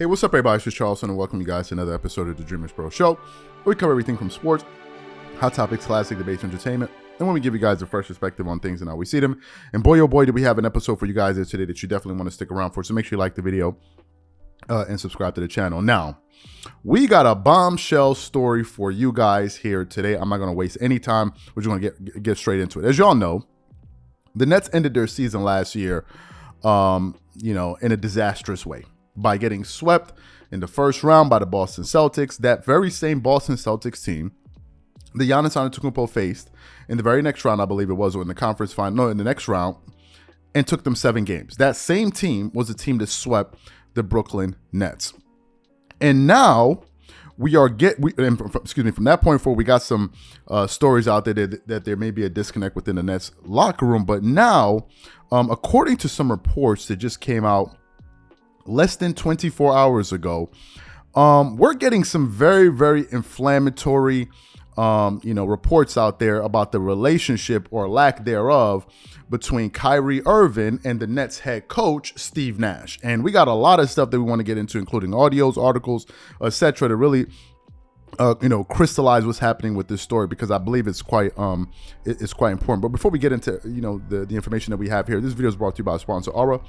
Hey, what's up, everybody? It's Charleston, and welcome you guys to another episode of the Dreamerspro Show, where we cover everything from sports, hot topics, classic debates, entertainment, and when we give you guys a fresh perspective on things and how we see them. And boy, oh boy, do we have an episode for you guys here today that you definitely want to stick around for. So make sure you like the video and subscribe to the channel. Now, we got a bombshell story for you guys here today. I'm not going to waste any time. We're just going to get straight into it. As y'all know, the Nets ended their season last year, in a disastrous way, by getting swept in the first round by the Boston Celtics. That very same Boston Celtics team that Giannis Antetokounmpo faced in the very next round, I believe it was, or in the conference final, no, in the next round, and took them 7 games. That same team was the team that swept the Brooklyn Nets. And now from that point forward, we got some stories out there that there may be a disconnect within the Nets locker room. But now, according to some reports that just came out less than 24 hours ago, we're getting some very, very inflammatory, reports out there about the relationship or lack thereof between Kyrie Irving and the Nets head coach, Steve Nash. And we got a lot of stuff that we want to get into, including audios, articles, etc., to really crystallize what's happening with this story, because I believe it's quite important. But before we get into the information that we have here, this video is brought to you by our sponsor Aura,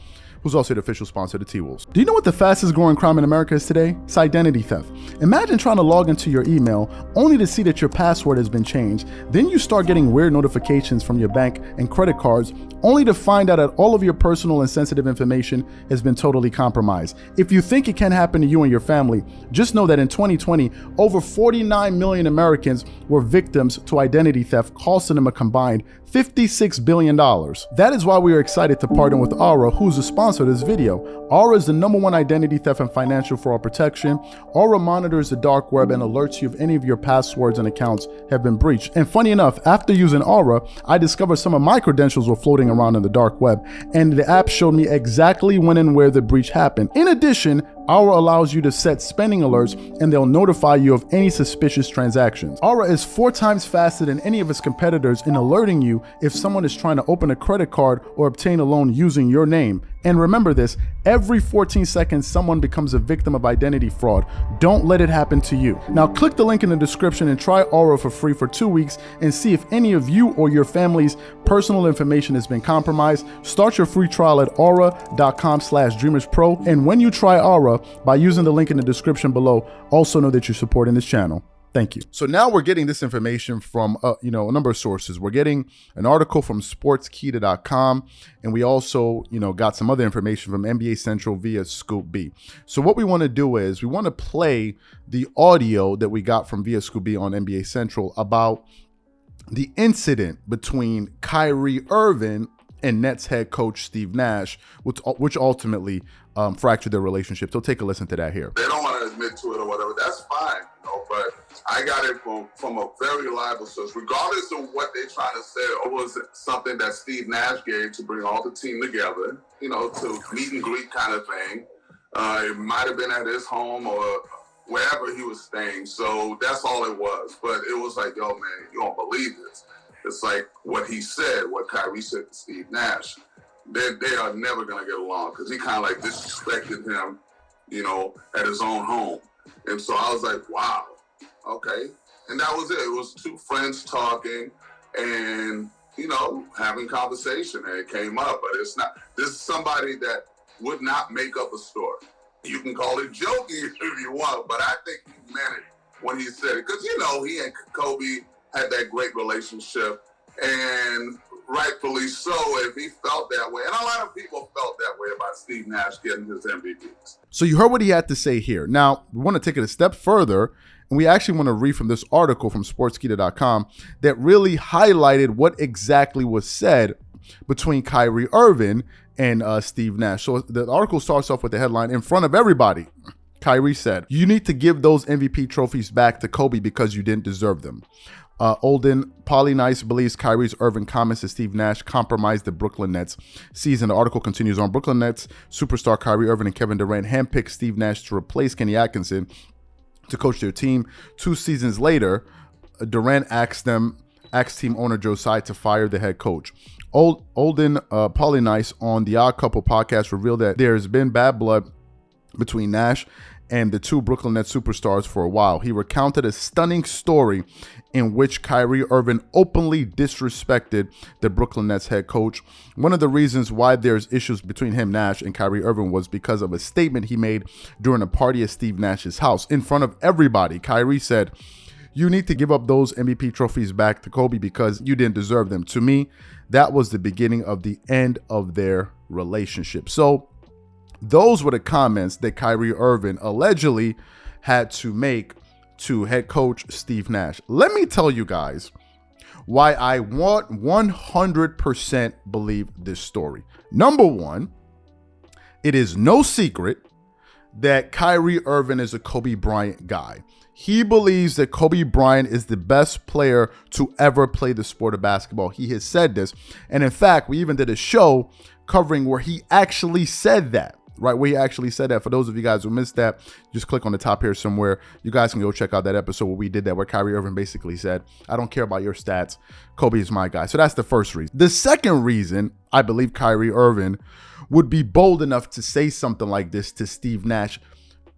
who's also the official sponsor of the T-Wolves. Do you know what the fastest growing crime in America is today? It's identity theft. Imagine trying to log into your email only to see that your password has been changed. Then you start getting weird notifications from your bank and credit cards, only to find out that all of your personal and sensitive information has been totally compromised. If you think it can happen to you and your family, just know that in 2020, over 49 million Americans were victims to identity theft, costing them a combined $56 billion. That is why we are excited to partner with Aura, who's the sponsor of this video. Aura is the #1 identity theft and financial fraud protection. Aura monitors the dark web and alerts you if any of your passwords and accounts have been breached. And funny enough, after using Aura, I discovered some of my credentials were floating around in the dark web, and the app showed me exactly when and where the breach happened. In addition, Aura allows you to set spending alerts, and they'll notify you of any suspicious transactions. Aura is 4 times faster than any of its competitors in alerting you if someone is trying to open a credit card or obtain a loan using your name. And remember this, every 14 seconds, someone becomes a victim of identity fraud. Don't let it happen to you. Now click the link in the description and try Aura for free for 2 weeks and see if any of you or your family's personal information has been compromised. Start your free trial at aura.com/dreamerspro. And when you try Aura, by using the link in the description below, also know that you're supporting this channel. Thank you. So now we're getting this information from a number of sources. We're getting an article from SportsKida.com, and we also got some other information from NBA Central via Scoop B. So what we want to do is we want to play the audio that we got from via Scoop B on NBA Central about the incident between Kyrie Irving and Nets head coach Steve Nash, which ultimately fractured their relationship. So take a listen to that here. They don't want to admit to it or whatever. That's fine, but I got it from a very reliable source. Regardless of what they're trying to say, it was something that Steve Nash gave to bring all the team together, to meet and greet kind of thing. It might have been at his home or wherever he was staying. So that's all it was. But it was like, yo, man, you don't believe this. It's like what he said, what Kyrie said to Steve Nash. They are never going to get along because he kind of like disrespected him, at his own home. And so I was like, wow, okay. And that was it. It was 2 friends talking and, having conversation, and it came up. But it's not, this is somebody that would not make up a story. You can call it joking if you want, but I think he meant it when he said it. Because, he and Kobe had that great relationship, and rightfully so if he felt that way. And a lot of people felt that way about Steve Nash getting his MVPs. So you heard what he had to say here. Now, we want to take it a step further, and we actually want to read from this article from SportsKida.com that really highlighted what exactly was said between Kyrie Irving and Steve Nash. So the article starts off with the headline, "In front of everybody, Kyrie said, 'You need to give those MVP trophies back to Kobe because you didn't deserve them.' Olden Polynice believes Kyrie Irving comments to Steve Nash compromised the Brooklyn Nets season." The article continues on. Brooklyn Nets superstar Kyrie Irving and Kevin Durant handpicked Steve Nash to replace Kenny Atkinson to coach their team. 2 seasons later, Durant asked team owner Joe Tsai to fire the head coach. Olden Polynice on the Odd Couple podcast revealed that there's been bad blood between Nash and the two Brooklyn Nets superstars for a while. He recounted a stunning story in which Kyrie Irving openly disrespected the Brooklyn Nets head coach. One of the reasons why there's issues between him, Nash, and Kyrie Irving was because of a statement he made during a party at Steve Nash's house. In front of everybody, Kyrie said, "You need to give up those MVP trophies back to Kobe because you didn't deserve them." To me, that was the beginning of the end of their relationship. So those were the comments that Kyrie Irving allegedly had to make to head coach Steve Nash. Let me tell you guys why I 100% believe this story. Number one, it is no secret that Kyrie Irving is a Kobe Bryant guy. He believes that Kobe Bryant is the best player to ever play the sport of basketball. He has said this. And in fact, we even did a show covering where he actually said that. Right, where he actually said that. For those of you guys who missed that, just click on the top here somewhere. You guys can go check out that episode where we did that, where Kyrie Irving basically said, "I don't care about your stats. Kobe is my guy." So that's the first reason. The second reason I believe Kyrie Irving would be bold enough to say something like this to Steve Nash,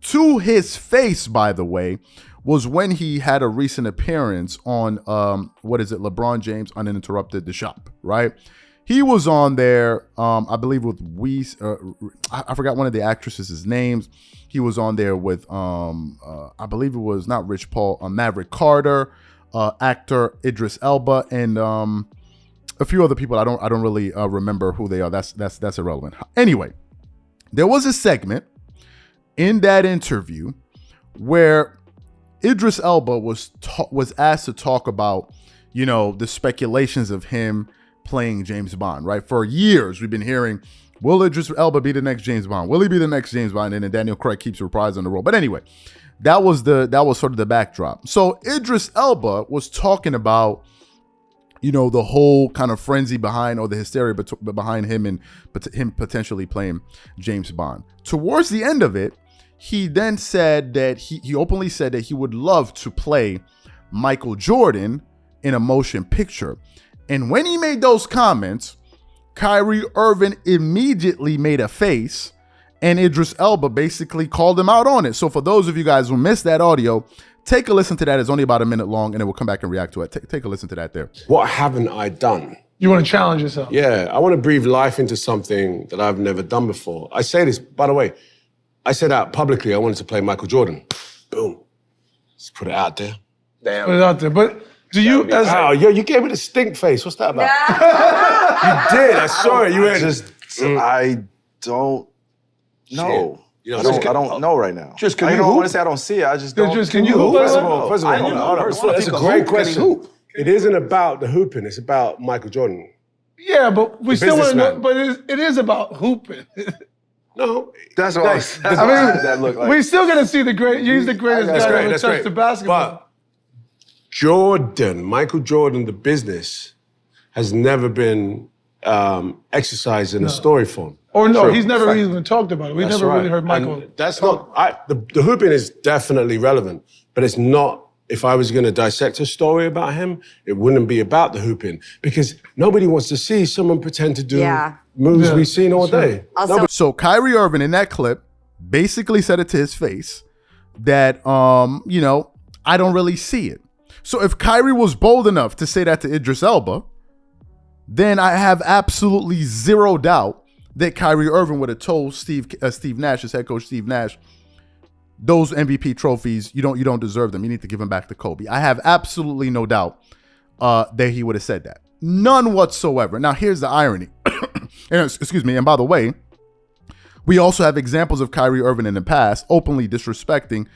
to his face, by the way, was when he had a recent appearance on, LeBron James Uninterrupted, The Shop, right? He was on there, I believe, with I forgot one of the actresses' names. He was on there with, I believe it was not Rich Paul, Maverick Carter, actor Idris Elba, and a few other people. I don't really remember who they are. That's irrelevant. Anyway, there was a segment in that interview where Idris Elba was asked to talk about, the speculations of him playing James Bond, right? For years, we've been hearing, will Idris Elba be the next James Bond? Will he be the next James Bond? And then Daniel Craig keeps reprising the role. But anyway, that was sort of the backdrop. So Idris Elba was talking about, the whole kind of frenzy behind, or the hysteria behind him and him potentially playing James Bond. Towards the end of it, he then said that he openly said that he would love to play Michael Jordan in a motion picture. And when he made those comments, Kyrie Irving immediately made a face, and Idris Elba basically called him out on it. So for those of you guys who missed that audio, take a listen to that. It's only about a minute long, and then we'll come back and react to it. Take a listen to that there. What haven't I done? You want to challenge yourself? Yeah, I want to breathe life into something that I've never done before. I say this, by the way, I said out publicly I wanted to play Michael Jordan. Boom. Just put it out there. Damn. Put it out there. But do you, as oh, yo, you gave me the stink face. What's that about? You did. I saw it. You were just. I don't know. I don't know right now. Just can I you don't hoop? want to say I don't see it. I just don't. Just can you hoop? First of all, hold on. that's a great question. It isn't about the hooping. It's about Michael Jordan. Yeah, but we still want to know. businessman. But it is about hooping. No, That's what that looked like. We're still gonna see the great. He's the greatest guy to ever touch the basketball. But Jordan, Michael Jordan, the business, has never been exercised in a story form. Or no, True. he's never even talked about it. We've That's never right. really heard Michael. And that's not. The hooping is definitely relevant, but it's not. If I was going to dissect a story about him, it wouldn't be about the hooping, because nobody wants to see someone pretend to do moves we've seen all day. So Kyrie Irving in that clip basically said it to his face that, I don't really see it. So if Kyrie was bold enough to say that to Idris Elba, then I have absolutely zero doubt that Kyrie Irving would have told Steve Nash, his head coach Steve Nash, those MVP trophies, you don't deserve them. You need to give them back to Kobe. I have absolutely no doubt that he would have said that. None whatsoever. Now, here's the irony. And by the way, we also have examples of Kyrie Irving in the past openly disrespecting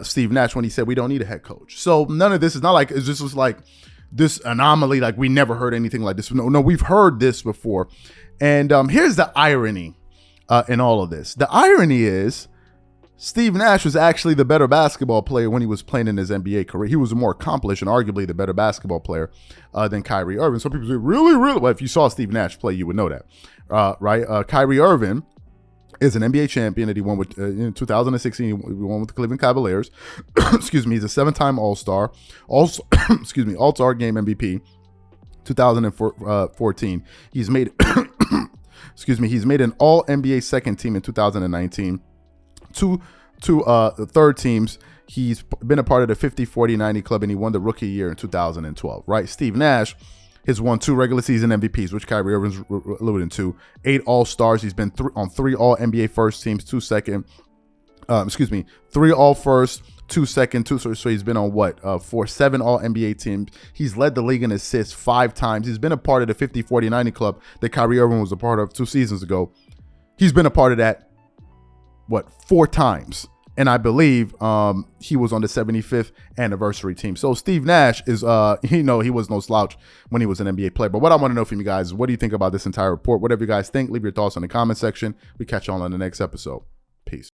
Steve Nash when he said we don't need a head coach. So none of this is not like it's just like this anomaly, like we never heard anything like this. No, we've heard this before. And here's the irony in all of this. The irony is Steve Nash was actually the better basketball player when he was playing in his NBA career. He was more accomplished and arguably the better basketball player than Kyrie Irving. Some people say, really? Well, if you saw Steve Nash play, you would know that, right? Kyrie Irving is an NBA champion that he won with in 2016. He won with the Cleveland Cavaliers. Excuse me. He's a 7-time All-Star. Also, All-Star Game MVP. 2014. He's made. He's made an All NBA second team in 2019. two third teams. He's been a part of the 50, 40, 90 club, and he won the rookie year in 2012, right? Steve Nash has won 2 regular season MVPs, which Kyrie Irving's alluding to, 8 All-Stars. He's been on 3 All-NBA first teams, 3 All-First, 2 second, 2. So he's been on 7 All-NBA teams. He's led the league in assists 5 times. He's been a part of the 50, 40, 90 club that Kyrie Irving was a part of 2 seasons ago. He's been a part of that, 4 times. And I believe he was on the 75th anniversary team. So Steve Nash is, he was no slouch when he was an NBA player. But what I want to know from you guys is, what do you think about this entire report? Whatever you guys think, leave your thoughts in the comment section. We catch you all on the next episode.